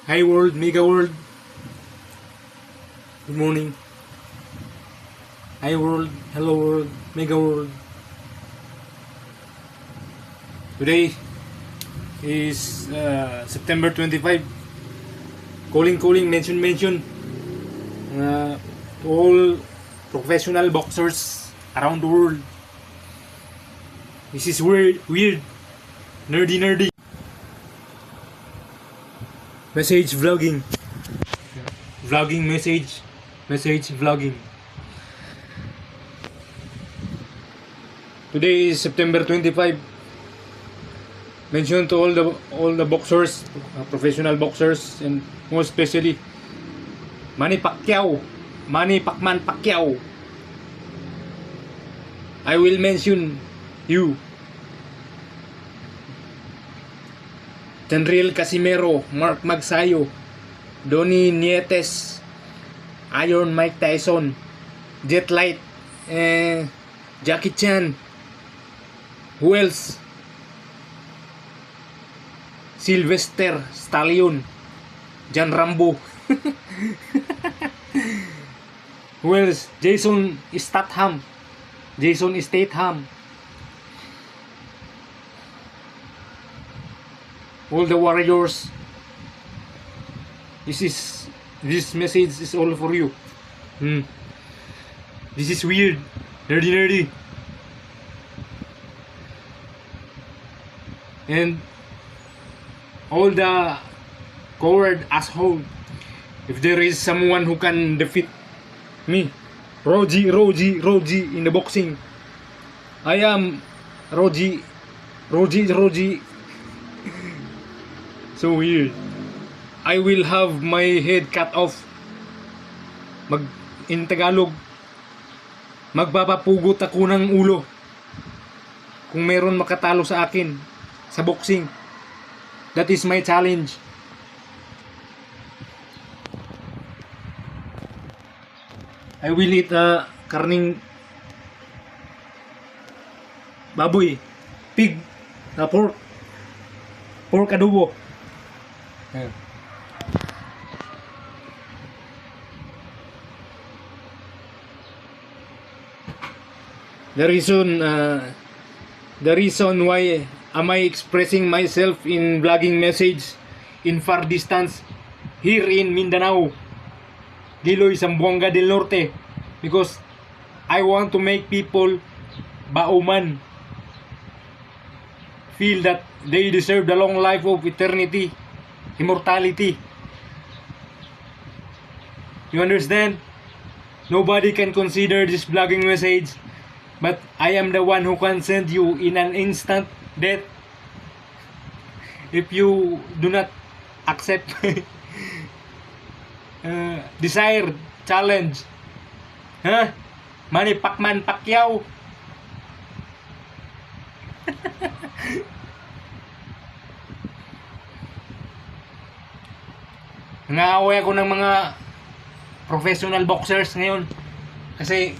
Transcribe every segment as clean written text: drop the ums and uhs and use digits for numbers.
Hi world, mega world. Good morning. Hi world, hello world, mega world. Today is September 25. Calling, mention. To all professional boxers around the world. This is weird, nerdy. Message vlogging. Message vlogging. Today is September 25. Mention to all the boxers, professional boxers, and most especially Manny Pacman Pacquiao. I will mention you. Tenriel Casimero, Mark Magsayo, Donnie Nietes, Iron Mike Tyson, Jet Light, Jackie Chan. Who else? Sylvester Stallone, John Rambo. Who else? Jason Statham. All the warriors. This message is all for you. This is weird, nerdy. And all the coward asshole, if there is someone who can defeat me, Roji in the boxing, I am Roji. So weird. I will have my head cut off. In Tagalog, magpapapugot ako ng ulo kung meron makatalo sa akin sa boxing. That is my challenge. I will eat karning baboy, pig, pork adobo. The reason why am I expressing myself in vlogging message in far distance here in Mindanao, Giloy, Zamboanga del Norte, because I want to make people Bauman feel that they deserve the long life of eternity, immortality. You understand? Nobody can consider this vlogging message, but I am the one who can send you in an instant death if you do not accept desired challenge. Manny Pacman Pacquiao. Nangaaway ako ng mga professional boxers ngayon kasi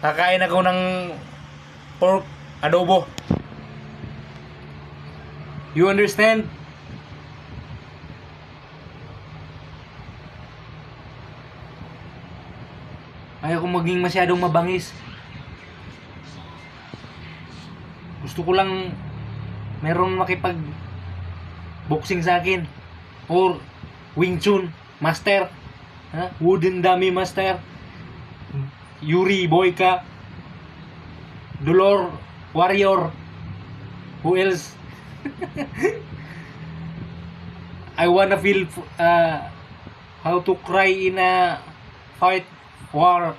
kakain ako ng pork adobo. You understand? Ayaw ko maging masyadong mabangis. Gusto ko lang meron makipag boxing sa akin, or Wing Chun master, wooden dummy master, Yuri Boyka, Dolor Warrior. Who else? I wanna feel how to cry in a fight war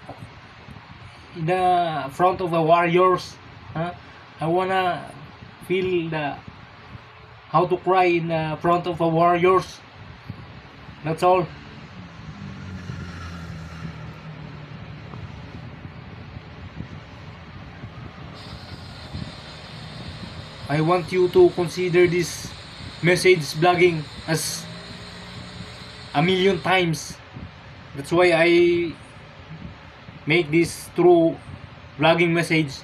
in the front of the warriors. I wanna feel how to cry in the front of the warriors. That's all. I want you to consider this message vlogging as a million times. That's why I make this through vlogging message.